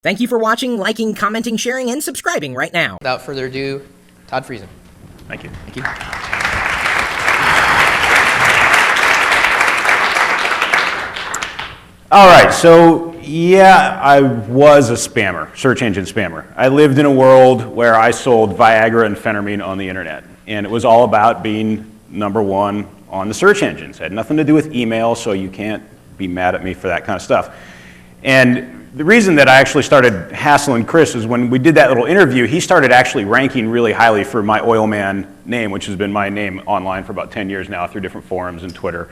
Thank you for watching, liking, commenting, sharing, and subscribing right now. Without further ado, Todd Friesen. Thank you. Thank you. All right, so yeah, I was a spammer, search engine spammer. I lived in a world where I sold Viagra and phentermine on the internet, and it was all about being number one on the search engines. It had nothing to do with email, so you can't be mad at me for that kind of stuff. And the reason that I actually started hassling Chris is when we did that little interview, he started actually ranking really highly for my Oilman name, which has been my name online for about 10 years now through different forums and Twitter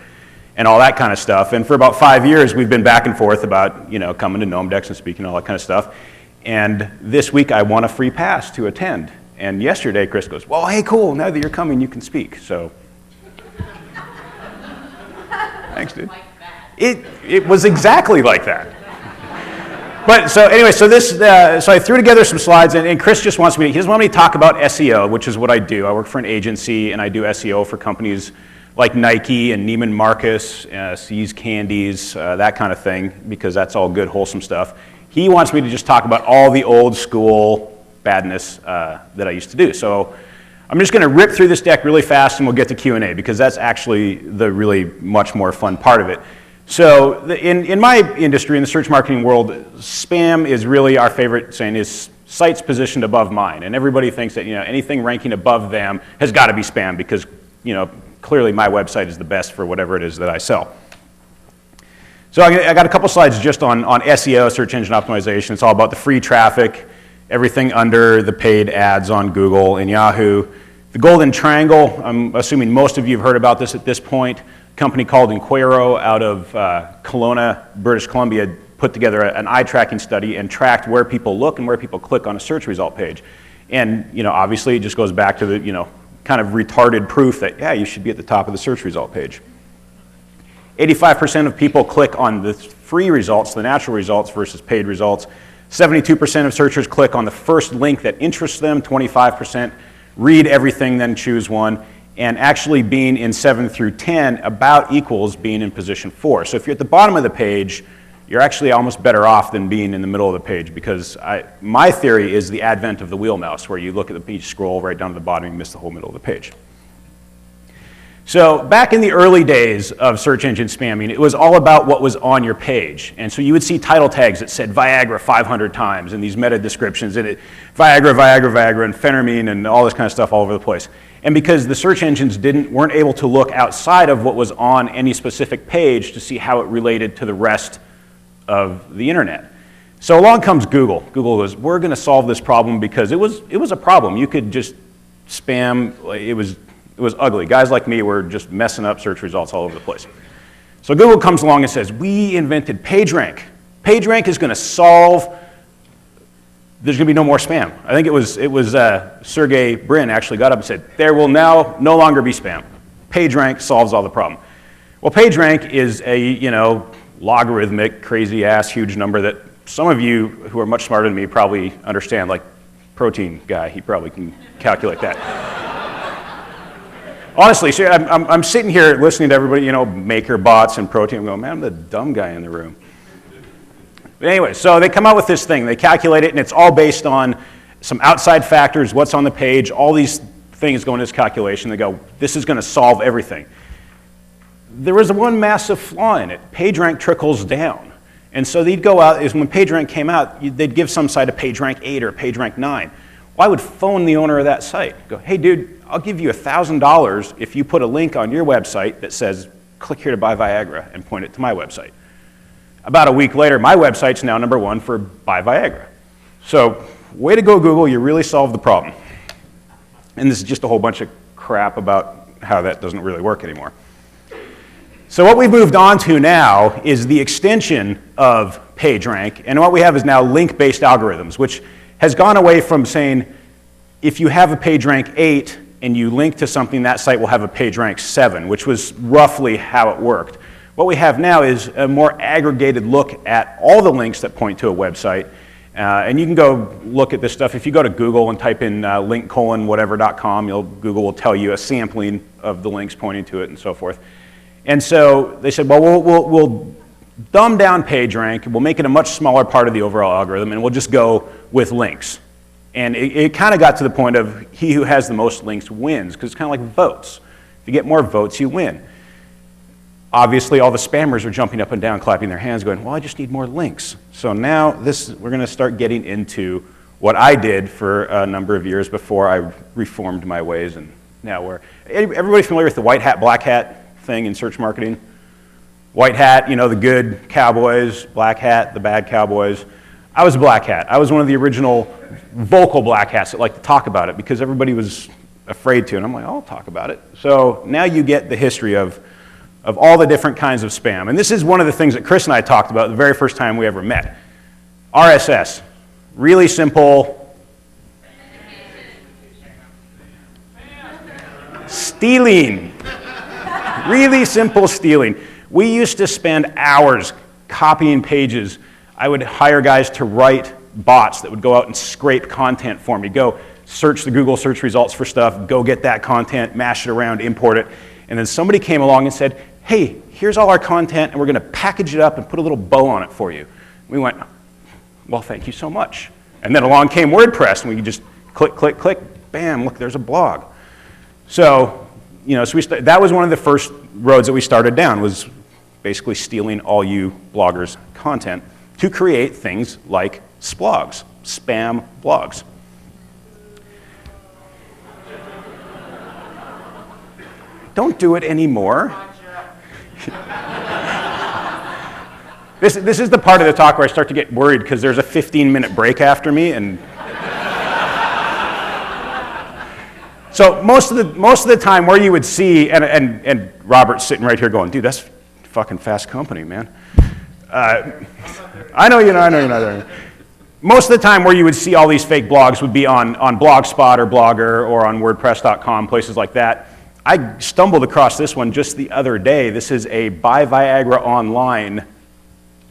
and all that kind of stuff. And for about 5 years, we've been back and forth about, you know, coming to Gnomedex and speaking and all that kind of stuff. And this week, I won a free pass to attend. And yesterday, Chris goes, well, hey, cool, now that you're coming, you can speak. So, thanks, dude. It was exactly like that. But so anyway, so so I threw together some slides, and Chris just wants me, he doesn't want me to talk about SEO, which is what I do. I work for an agency, and I do SEO for companies like Nike and Neiman Marcus, See's Candies, that kind of thing, because that's all good, wholesome stuff. He wants me to just talk about all the old school badness that I used to do. So I'm just gonna rip through this deck really fast, and we'll get to Q&A, because that's actually the really much more fun part of it. So in my industry, in the search marketing world, spam is really our favorite saying is sites positioned above mine. And everybody thinks that, you know, anything ranking above them has got to be spam because, you know, clearly my website is the best for whatever it is that I sell. So I got a couple slides just on SEO, search engine optimization. It's all about the free traffic, everything under the paid ads on Google and Yahoo. The golden triangle, I'm assuming most of you have heard about this at this point. Company called Inquiro out of Kelowna, British Columbia, put together an eye tracking study and tracked where people look and where people click on a search result page. And, you know, obviously it just goes back to the, you know, kind of retarded proof that, yeah, you should be at the top of the search result page. 85% of people click on the free results, the natural results versus paid results. 72% of searchers click on the first link that interests them. 25% read everything, then choose one. And actually being in 7 through 10 about equals being in position 4. So if you're at the bottom of the page, you're actually almost better off than being in the middle of the page, because my theory is the advent of the wheel mouse, where you look at the page, scroll right down to the bottom, and you miss the whole middle of the page. So back in the early days of search engine spamming, it was all about what was on your page. And so you would see title tags that said Viagra 500 times and these meta descriptions in it, Viagra, Viagra, Viagra, and phentermine and all this kind of stuff all over the place. And because the search engines weren't able to look outside of what was on any specific page to see how it related to the rest of the internet. So along comes Google. Google goes, we're going to solve this problem, because it was a problem. You could just spam, it was ugly. Guys like me were just messing up search results all over the place. So Google comes along and says, we invented PageRank. PageRank is going to solve, there's going to be no more spam. I think it was Sergey Brin actually got up and said, there will now no longer be spam. PageRank solves all the problem. Well, PageRank is a, you know, logarithmic, crazy ass, huge number that some of you who are much smarter than me probably understand, like protein guy, he probably can calculate that. Honestly, see, I'm sitting here listening to everybody, you know, maker bots and protein. I'm going, man, I'm the dumb guy in the room. But anyway, so they come out with this thing. They calculate it, and it's all based on some outside factors, what's on the page, all these things go into this calculation. They go, this is going to solve everything. There was one massive flaw in it. PageRank trickles down. And so they'd go out, when PageRank came out, they'd give some site a PageRank 8 or a PageRank 9. Well, I would phone the owner of that site. Go, hey, dude, I'll give you $1,000 if you put a link on your website that says, click here to buy Viagra, and point it to my website. About a week later, my website's now number 1 for buy Viagra. So, way to go, Google, you really solved the problem. And this is just a whole bunch of crap about how that doesn't really work anymore. So what we've moved on to now is the extension of PageRank, and what we have is now link-based algorithms, which has gone away from saying, if you have a PageRank 8 and you link to something, that site will have a PageRank 7, which was roughly how it worked. What we have now is a more aggregated look at all the links that point to a website. And you can go look at this stuff. If you go to Google and type in link:whatever.com, Google will tell you a sampling of the links pointing to it and so forth. And so they said, well, we'll dumb down PageRank, we'll make it a much smaller part of the overall algorithm, and we'll just go with links. And it kind of got to the point of he who has the most links wins, because it's kind of like votes. If you get more votes, you win. Obviously, all the spammers are jumping up and down, clapping their hands, going, well, I just need more links. So now we're going to start getting into what I did for a number of years before I reformed my ways, and now we're... Everybody familiar with the white hat, black hat thing in search marketing? White hat, you know, the good cowboys, black hat, the bad cowboys. I was a black hat. I was one of the original vocal black hats that liked to talk about it because everybody was afraid to, and I'm like, I'll talk about it. So now you get the history of all the different kinds of spam. And this is one of the things that Chris and I talked about the very first time we ever met. RSS, really simple. Stealing, really simple stealing. We used to spend hours copying pages. I would hire guys to write bots that would go out and scrape content for me. Go search the Google search results for stuff, go get that content, mash it around, import it. And then somebody came along and said, hey, here's all our content, and we're going to package it up and put a little bow on it for you. We went, well, thank you so much. And then along came WordPress, and we just click, click, click, bam, look, there's a blog. So, you know, that was one of the first roads that we started down, was basically stealing all you bloggers' content to create things like splogs, spam blogs. Don't do it anymore. This is the part of the talk where I start to get worried because there's a 15-minute break after me, and so most of the time where you would see, and Robert's sitting right here going, dude, that's fucking Fast Company, man. I know you're not. Most of the time where you would see all these fake blogs would be on Blogspot or Blogger or on WordPress.com, places like that. I stumbled across this one just the other day. This is a Buy Viagra Online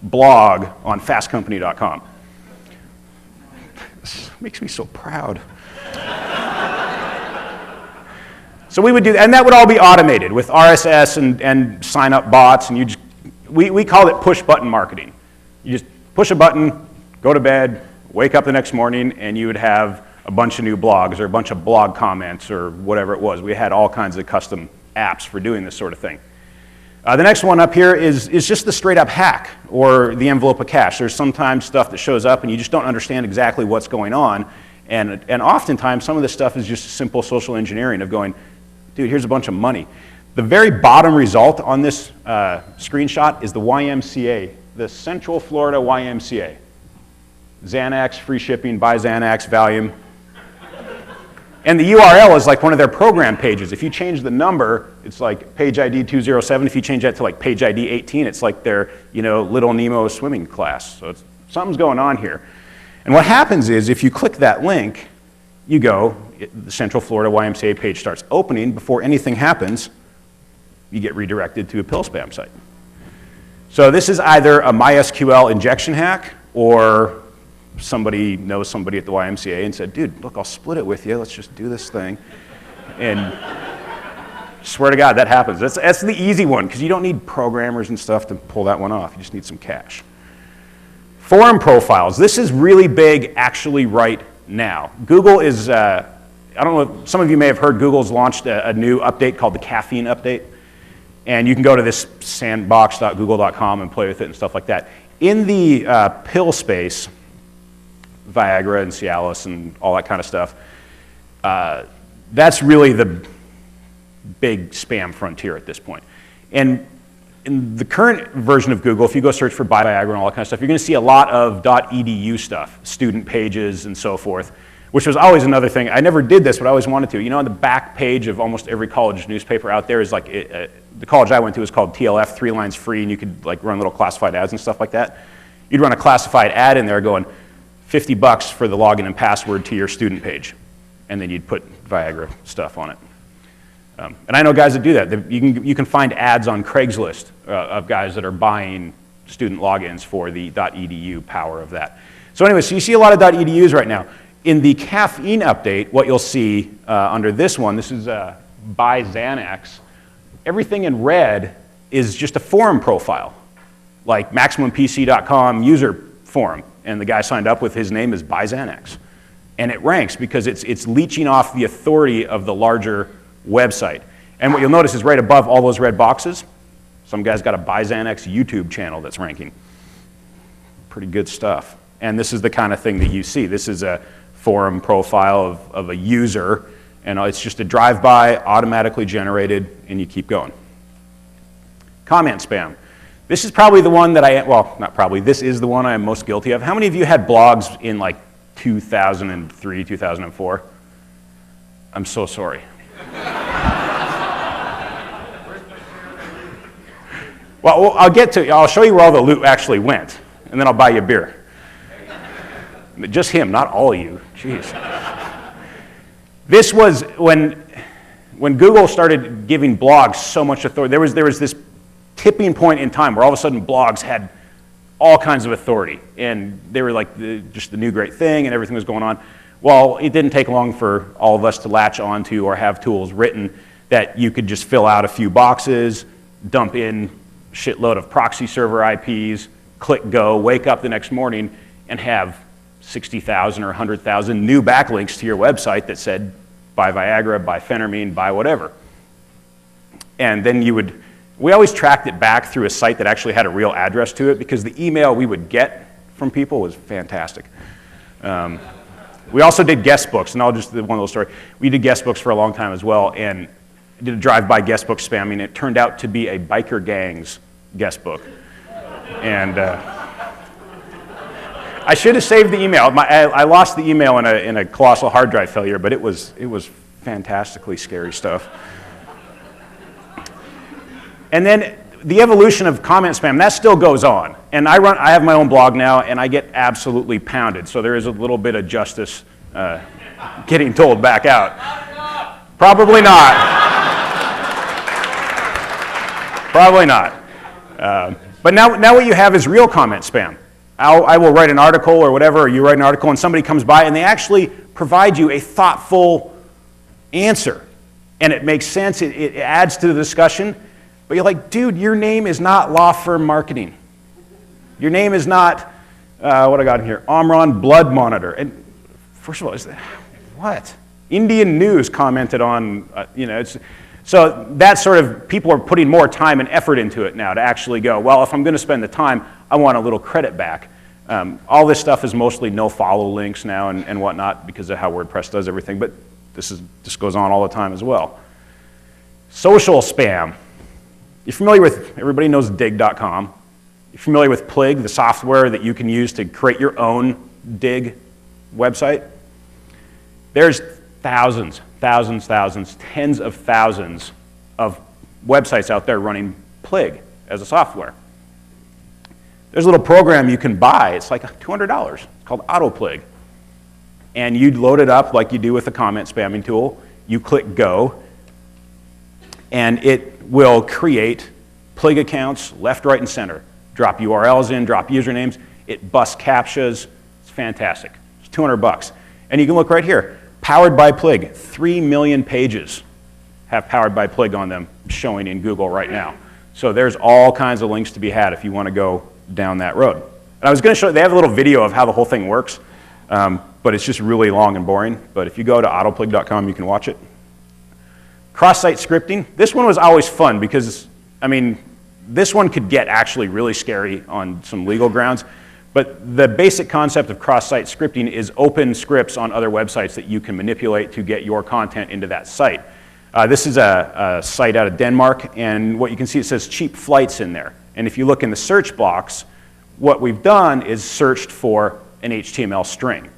blog on fastcompany.com. This makes me so proud. So we would do that, and that would all be automated with RSS and sign-up bots, and we called it push-button marketing. You just push a button, go to bed, wake up the next morning, and you would have a bunch of new blogs or a bunch of blog comments or whatever it was. We had all kinds of custom apps for doing this sort of thing. The next one up here is just the straight-up hack or the envelope of cash. There's sometimes stuff that shows up and you just don't understand exactly what's going on, and oftentimes some of this stuff is just simple social engineering of going, dude, here's a bunch of money. The very bottom result on this screenshot is the YMCA, the Central Florida YMCA. Xanax, free shipping, buy Xanax, Valium. And the URL is like one of their program pages. If you change the number, it's like page ID 207. If you change that to like page ID 18, it's like their, you know, Little Nemo swimming class. So something's going on here. And what happens is if you click that link, you go, the Central Florida YMCA page starts opening. Before anything happens, you get redirected to a pill spam site. So this is either a MySQL injection hack, or somebody knows somebody at the YMCA and said, dude, look, I'll split it with you. Let's just do this thing. And swear to God, that happens. That's the easy one, because you don't need programmers and stuff to pull that one off. You just need some cash. Forum profiles. This is really big actually right now. Google is, I don't know, some of you may have heard Google's launched a new update called the Caffeine Update. And you can go to this sandbox.google.com and play with it and stuff like that. In the pill space, Viagra and Cialis and all that kind of stuff, that's really the big spam frontier at this point. And in the current version of Google, if you go search for Buy Viagra and all that kind of stuff, you're going to see a lot of .edu stuff, student pages and so forth, which was always another thing. I never did this, but I always wanted to. You know, on the back page of almost every college newspaper out there is like, the college I went to was called TLF, 3 lines free, and you could like run little classified ads and stuff like that. You'd run a classified ad in there going, $50 for the login and password to your student page. And then you'd put Viagra stuff on it. And I know guys that do that. You can find ads on Craigslist of guys that are buying student logins for the .edu power of that. So anyway, so you see a lot of .edus right now. In the caffeine update, what you'll see under this one, this is Buy Xanax. Everything in red is just a forum profile. like MaximumPC.com user forum, and the guy signed up with his name is Buy Xanax. And it ranks because it's leeching off the authority of the larger website. And what you'll notice is right above all those red boxes, some guy's got a Buy Xanax YouTube channel that's ranking. Pretty good stuff. And this is the kind of thing that you see. This is a forum profile of a user, and it's just a drive-by, automatically generated, and you keep going. Comment spam. This is probably the one that well, not probably, this is the one I am most guilty of. How many of you had blogs in like 2003, 2004? I'm so sorry. Well, I'll show you where all the loot actually went, and then I'll buy you a beer. Just him, not all of you. Jeez. This was when Google started giving blogs so much authority. There was this tipping point in time where all of a sudden blogs had all kinds of authority, and they were like just the new great thing, and everything was going on. Well, it didn't take long for all of us to latch onto or have tools written that you could just fill out a few boxes, dump in a shitload of proxy server IPs, click go, wake up the next morning, and have 60,000 or 100,000 new backlinks to your website that said, buy Viagra, buy phentermine, buy whatever. And then we always tracked it back through a site that actually had a real address to it, because the email we would get from people was fantastic. We also did guest books, and I'll just do one little story. We did guest books for a long time as well, and did a drive-by guest book spamming. It turned out to be a biker gang's guest book. And I should have saved the email. I lost the email in a colossal hard drive failure, but it was fantastically scary stuff. And then the evolution of comment spam, that still goes on. And I have my own blog now, and I get absolutely pounded. So there is a little bit of justice getting told back out. Probably not. Probably not. But now what you have is real comment spam. I will write an article or whatever, or you write an article, and somebody comes by, and they actually provide you a thoughtful answer. And it makes sense. It adds to the discussion. But you're like, dude, your name is not law firm marketing. Your name is not, what I got in here, Omron Blood Monitor. And first of all, what? Indian News commented on, so that sort of, people are putting more time and effort into it now to actually go, well, if I'm going to spend the time, I want a little credit back. All this stuff is mostly no-follow links now and whatnot because of how WordPress does everything, but this goes on all the time as well. Social spam. You're familiar with, everybody knows dig.com. You're familiar with Plig, the software that you can use to create your own dig website? There's thousands, tens of thousands of websites out there running Plig as a software. There's a little program you can buy. It's like $200. It's called AutoPlig. And you load it up like you do with a comment spamming tool. You click go, and it will create Plig accounts left, right, and center. Drop URLs in, drop usernames. It busts CAPTCHAs. It's fantastic. It's $200. And you can look right here. Powered by Plig. 3 million pages have Powered by Plig on them showing in Google right now. So there's all kinds of links to be had if you want to go down that road. And I was going to show, they have a little video of how the whole thing works, but it's just really long and boring. But if you go to autoplig.com, you can watch it. Cross-site scripting. This one was always fun because, I mean, this one could get actually really scary on some legal grounds. But the basic concept of cross-site scripting is open scripts on other websites that you can manipulate to get your content into that site. This is a site out of Denmark, and what you can see, it says cheap flights in there. And if you look in the search box, what we've done is searched for an HTML string.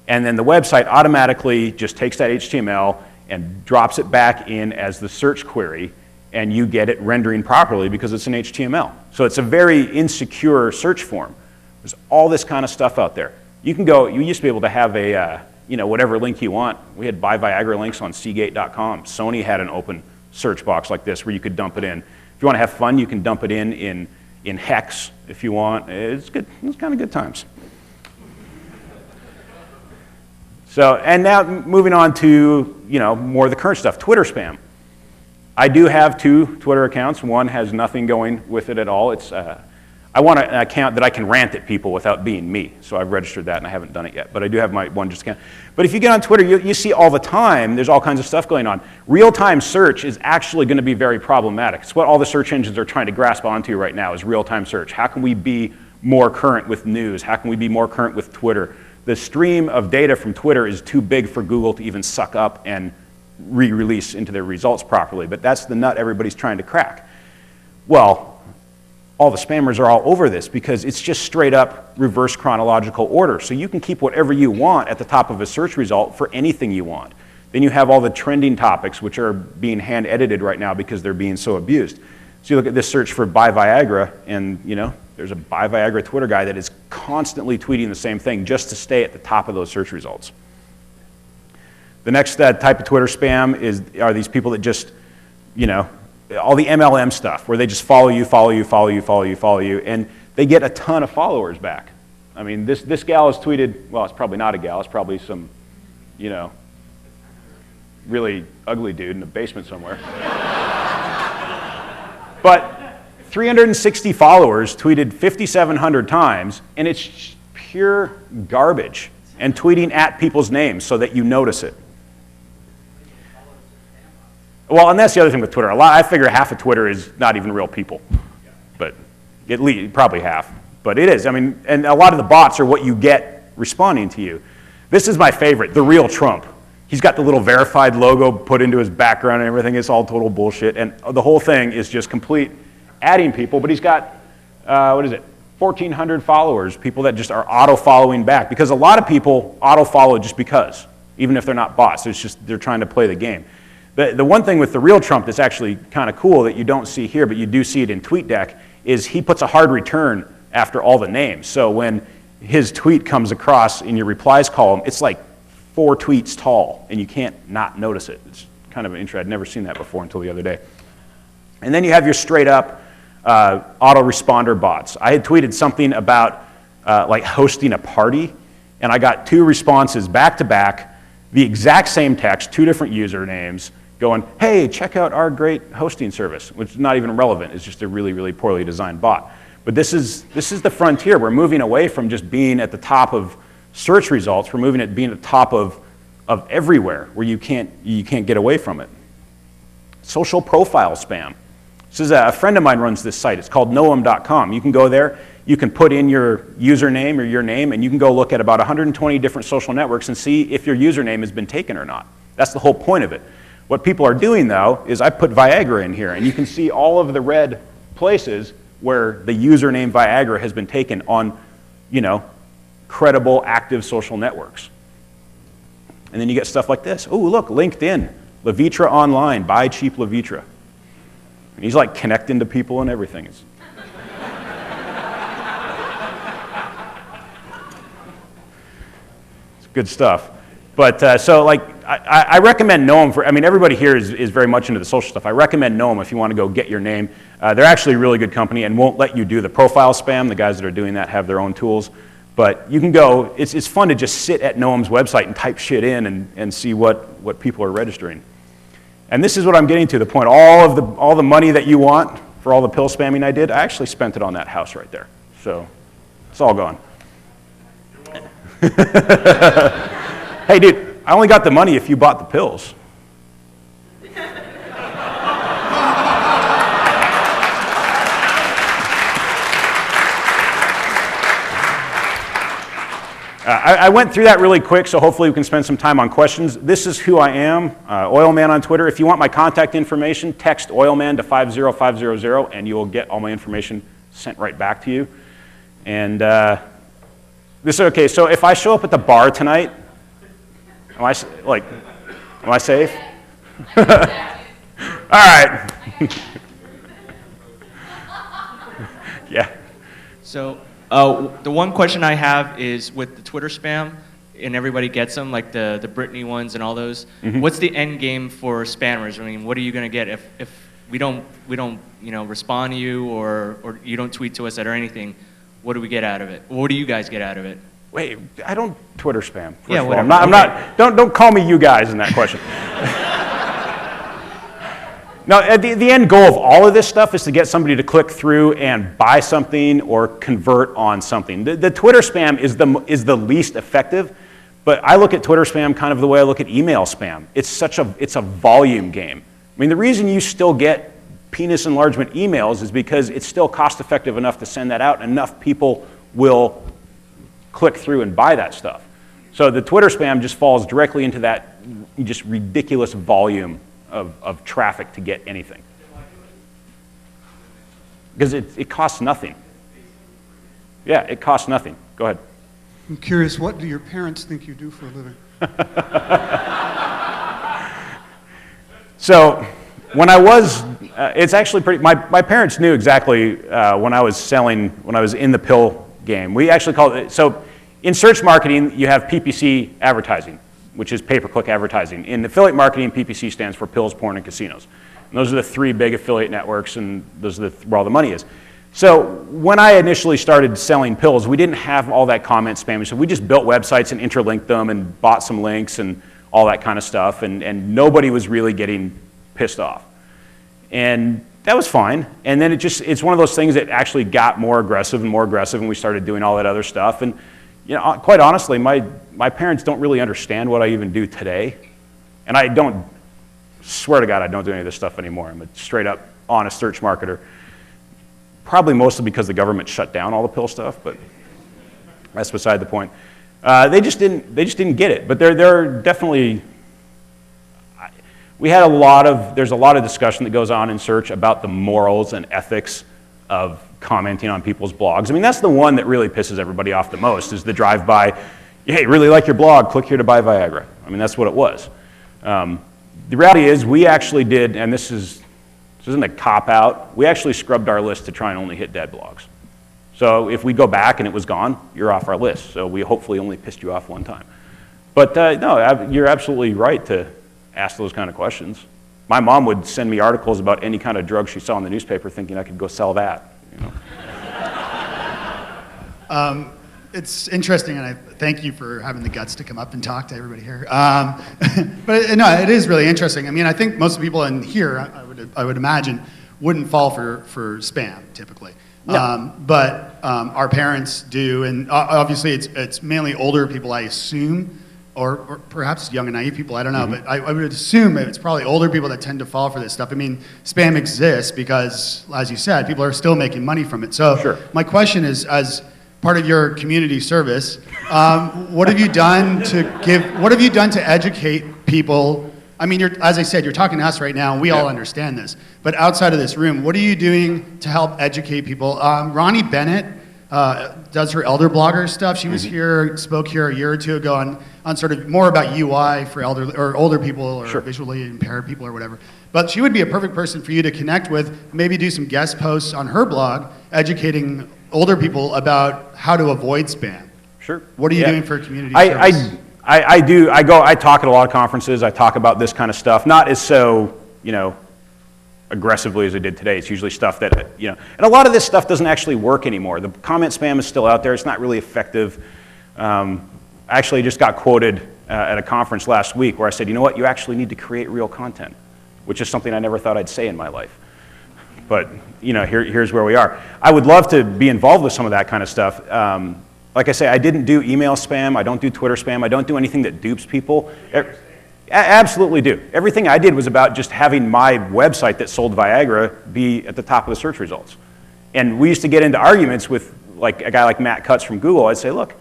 And then the website automatically just takes that HTML and drops it back in as the search query, and you get it rendering properly because it's an HTML. So it's a very insecure search form. There's all this kind of stuff out there. You can go, you used to be able to have a, whatever link you want. We had buy Viagra links on Seagate.com. Sony had an open search box like this where you could dump it in. If you want to have fun, you can dump it in hex if you want. It's good. It's kind of good times. So, and now moving on to, more of the current stuff, Twitter spam. I do have 2 Twitter accounts. One has nothing going with it at all. It's I want an account that I can rant at people without being me. So I've registered that, and I haven't done it yet. But I do have my one just account. But if you get on Twitter, you see all the time, there's all kinds of stuff going on. Real-time search is actually going to be very problematic. It's what all the search engines are trying to grasp onto right now is real-time search. How can we be more current with news? How can we be more current with Twitter? The stream of data from Twitter is too big for Google to even suck up and re-release into their results properly. But that's the nut everybody's trying to crack. Well, all the spammers are all over this because it's just straight up reverse chronological order. So you can keep whatever you want at the top of a search result for anything you want. Then you have all the trending topics, which are being hand edited right now because they're being so abused. So you look at this search for buy Viagra, and there's a buy Viagra Twitter guy that is constantly tweeting the same thing just to stay at the top of those search results. The next type of Twitter spam are these people that just, all the MLM stuff where they just follow you, and they get a ton of followers back. I mean, this gal has tweeted, well, it's probably not a gal, it's probably some, really ugly dude in the basement somewhere. But 360 followers tweeted 5,700 times, and it's pure garbage, and tweeting at people's names so that you notice it. Well, and that's the other thing with Twitter. I figure half of Twitter is not even real people, but at least probably half. But it is. I mean, and a lot of the bots are what you get responding to you. This is my favorite, the real Trump. He's got the little verified logo put into his background and everything. It's all total bullshit, and the whole thing is just complete adding people. But he's got 1,400 followers, people that just are auto-following back, because a lot of people auto-follow just because, even if they're not bots. It's just they're trying to play the game. The one thing with the real Trump that's actually kind of cool that you don't see here, but you do see it in TweetDeck, is he puts a hard return after all the names. So when his tweet comes across in your replies column, it's like 4 tweets tall, and you can't not notice it. It's kind of interesting. I'd never seen that before until the other day. And then you have your straight-up autoresponder bots. I had tweeted something about like hosting a party, and I got 2 responses back-to-back, the exact same text, 2 different usernames, going, hey, check out our great hosting service, which is not even relevant. It's just a really, really poorly designed bot. But this is the frontier. We're moving away from just being at the top of search results. We're moving at being at the top of everywhere where you can't get away from it. Social profile spam. This is a friend of mine runs this site. It's called noam.com. You can go there. You can put in your username or your name, and you can go look at about 120 different social networks and see if your username has been taken or not. That's the whole point of it. What people are doing, though, is I put Viagra in here, and you can see all of the red places where the username Viagra has been taken on, credible, active social networks. And then you get stuff like this. Oh, look, LinkedIn, Levitra Online, buy cheap Levitra. And he's like connecting to people and everything. It's good stuff. But so like, I recommend Noam for, everybody here is very much into the social stuff. I recommend Noam if you want to go get your name. They're actually a really good company and won't let you do the profile spam. The guys that are doing that have their own tools. But you can go, it's fun to just sit at Noam's website and type shit in and see what people are registering. And this is what I'm getting to, the point. All the money that you want for all the pill spamming I did, I actually spent it on that house right there. So it's all gone. Hey, dude. I only got the money if you bought the pills. I went through that really quick, so hopefully we can spend some time on questions. This is who I am, Oilman on Twitter. If you want my contact information, text Oilman to 50500, and you will get all my information sent right back to you. And this is okay. So if I show up at the bar tonight, am I safe? All right. Yeah. So the one question I have is with the Twitter spam, and everybody gets them, like the Britney ones and all those. Mm-hmm. What's the end game for spammers? I mean, what are you going to get if we don't respond to you or you don't tweet to us or anything? What do we get out of it? What do you guys get out of it? Wait, I don't Twitter spam. Yeah, well, I'm not. Don't call me you guys in that question. Now, the end goal of all of this stuff is to get somebody to click through and buy something or convert on something. The Twitter spam is the least effective, but I look at Twitter spam kind of the way I look at email spam. It's a volume game. I mean, the reason you still get penis enlargement emails is because it's still cost effective enough to send that out, and enough people will click through and buy that stuff. So the Twitter spam just falls directly into that just ridiculous volume of traffic to get anything. Because it costs nothing. Yeah, it costs nothing. Go ahead. I'm curious, what do your parents think you do for a living? So when I was, it's actually pretty, my parents knew exactly when I was in the pill game. We actually called it, so in search marketing, you have PPC advertising, which is pay-per-click advertising. In affiliate marketing, PPC stands for pills, porn, and casinos. And those are the three big affiliate networks, and those are where all the money is. So when I initially started selling pills, we didn't have all that comment spam. So we just built websites and interlinked them and bought some links and all that kind of stuff, and nobody was really getting pissed off. And that was fine. And then it's one of those things that actually got more aggressive, and we started doing all that other stuff. And you know, quite honestly, my parents don't really understand what I even do today. And I don't, swear to God, I don't do any of this stuff anymore. I'm a straight up honest search marketer. Probably mostly because the government shut down all the pill stuff, but that's beside the point. They just didn't get it. But they're definitely, there's a lot of discussion that goes on in search about the morals and ethics of commenting on people's blogs. I mean, that's the one that really pisses everybody off the most, is the drive-by, hey, really like your blog, click here to buy Viagra. I mean, that's what it was. The reality is we actually did, and this isn't a cop-out, we actually scrubbed our list to try and only hit dead blogs. So if we go back and it was gone, you're off our list. So we hopefully only pissed you off one time. But no, you're absolutely right to ask those kind of questions. My mom would send me articles about any kind of drug she saw in the newspaper thinking I could go sell that. You know? It's interesting, and I thank you for having the guts to come up and talk to everybody here. But no, it is really interesting. I mean, I think most people in here, I would imagine, wouldn't fall for spam typically. No. But our parents do, and obviously it's mainly older people, I assume, or perhaps young and naive people, I don't know, but I would assume it's probably older people that tend to fall for this stuff. I mean, spam exists because, as you said, people are still making money from it. So sure. My question is, as part of your community service, what have you done to educate people? I mean, as I said, you're talking to us right now, and we all understand this. But outside of this room, what are you doing to help educate people? Ronnie Bennett does her elder blogger stuff. She was here, spoke here a year or two ago on sort of more about UI for older people or sure. visually impaired people or whatever. But she would be a perfect person for you to connect with, maybe do some guest posts on her blog, educating older people about how to avoid spam. Sure. What are you doing for community service? I talk at a lot of conferences. I talk about this kind of stuff, not as so, aggressively as I did today. It's usually stuff that, and a lot of this stuff doesn't actually work anymore. The comment spam is still out there. It's not really effective. Actually, I just got quoted at a conference last week where I said, you know what, you actually need to create real content, which is something I never thought I'd say in my life. But, here's where we are. I would love to be involved with some of that kind of stuff. Like I say, I didn't do email spam. I don't do Twitter spam. I don't do anything that dupes people. I absolutely do. Everything I did was about just having my website that sold Viagra be at the top of the search results. And we used to get into arguments with like a guy like Matt Cutts from Google. I'd say, look,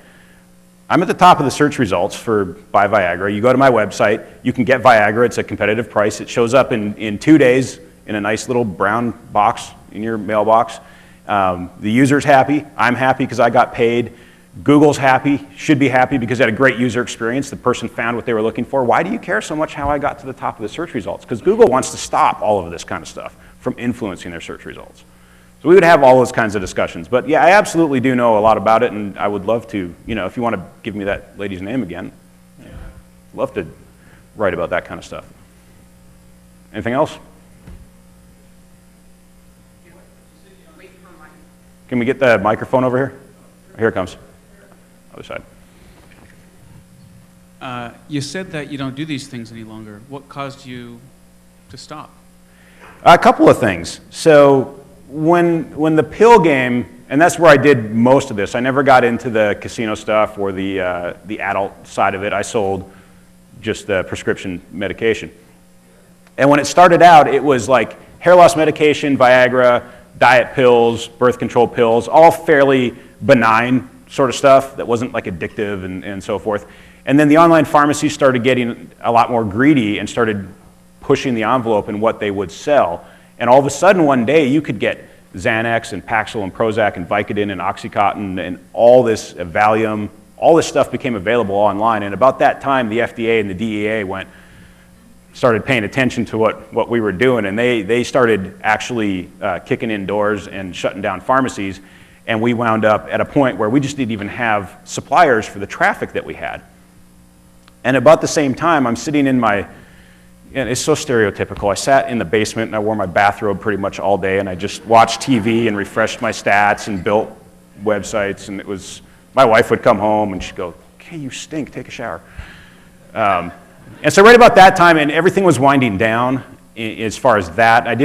I'm at the top of the search results for buy Viagra. You go to my website, you can get Viagra. It's a competitive price. It shows up in 2 days in a nice little brown box in your mailbox. The user's happy. I'm happy because I got paid. Google's happy, should be happy because they had a great user experience. The person found what they were looking for. Why do you care so much how I got to the top of the search results? Because Google wants to stop all of this kind of stuff from influencing their search results. So we would have all those kinds of discussions. But yeah, I absolutely do know a lot about it, and I would love to, if you want to give me that lady's name again, I'd love to write about that kind of stuff. Anything else? Can we get the microphone over here? Here it comes. Other side. You said that you don't do these things any longer. What caused you to stop? A couple of things. So when the pill game, and that's where I did most of this. I never got into the casino stuff or the adult side of it. I sold just the prescription medication. And when it started out, it was like hair loss medication, Viagra, diet pills, birth control pills, all fairly benign sort of stuff that wasn't like addictive and so forth. And then the online pharmacies started getting a lot more greedy and started pushing the envelope in what they would sell. And all of a sudden one day you could get Xanax and Paxil and Prozac and Vicodin and Oxycontin and all this Valium, all this stuff became available online. And about that time the FDA and the DEA started paying attention to what we were doing, and they started actually kicking in doors and shutting down pharmacies. And we wound up at a point where we just didn't even have suppliers for the traffic that we had. And about the same time, I'm sitting in my, and it's so stereotypical, I sat in the basement and I wore my bathrobe pretty much all day, and I just watched TV and refreshed my stats and built websites, and it was, my wife would come home and she'd go, "Okay, you stink, take a shower." And so right about that time, and everything was winding down as far as that, I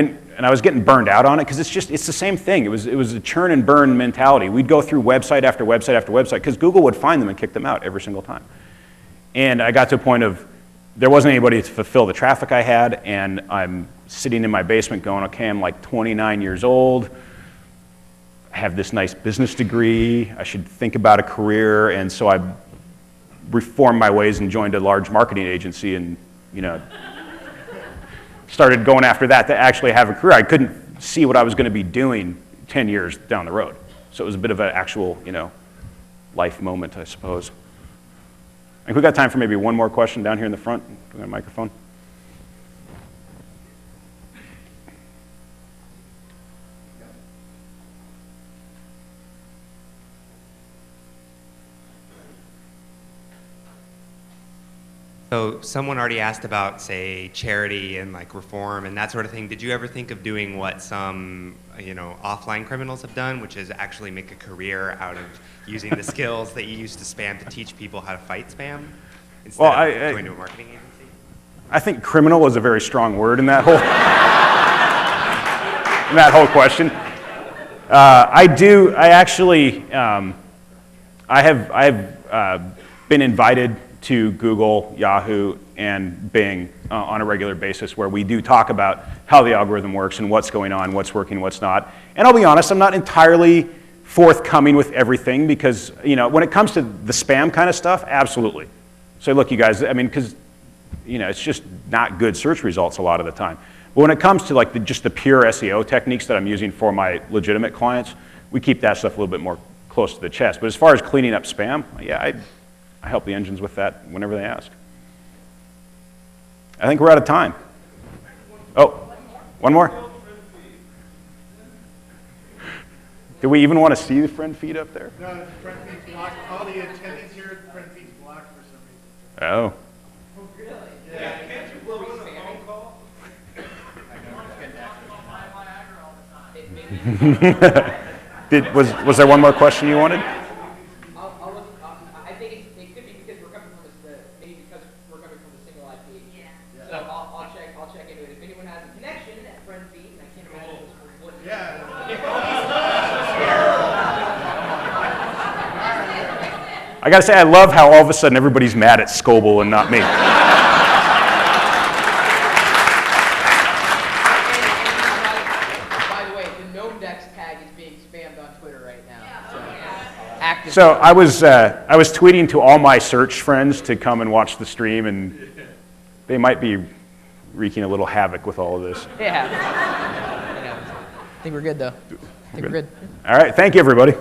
was getting burned out on it, because it's the same thing. It was a churn and burn mentality. We'd go through website after website after website, because Google would find them and kick them out every single time. And I got to a point of, there wasn't anybody to fulfill the traffic I had, and I'm sitting in my basement going, okay, I'm like 29 years old, I have this nice business degree, I should think about a career, and so I reformed my ways and joined a large marketing agency and, started going after that to actually have a career. I couldn't see what I was going to be doing 10 years down the road. So it was a bit of an actual, life moment, I suppose. I think we got time for maybe one more question down here in the front. Do we have a microphone? So someone already asked about, say, charity and like reform and that sort of thing. Did you ever think of doing what some, offline criminals have done, which is actually make a career out of using the skills that you used to spam to teach people how to fight spam instead of going to a marketing agency? I think criminal was a very strong word in that whole question. I have been invited to Google, Yahoo, and Bing on a regular basis, where we do talk about how the algorithm works and what's going on, what's working, what's not. And I'll be honest, I'm not entirely forthcoming with everything, because when it comes to the spam kind of stuff, absolutely. So look, you guys, because it's just not good search results a lot of the time. But when it comes to like just the pure SEO techniques that I'm using for my legitimate clients, we keep that stuff a little bit more close to the chest. But as far as cleaning up spam, yeah, I help the engines with that whenever they ask. I think we're out of time. Oh, one more? Do we even want to see the friend feed up there? No, the friend feed's blocked. All the attendees here, the friend feed's blocked for some reason. Oh. Oh, really? Yeah. Can't you blow in a phone call? Was there one more question you wanted? I gotta say, I love how all of a sudden everybody's mad at Scoble and not me. By the way, the Gnomedex tag is being spammed on Twitter right now. So I was tweeting to all my search friends to come and watch the stream, and they might be wreaking a little havoc with all of this. Yeah. I think we're good, though. I think we're good. All right, thank you, everybody.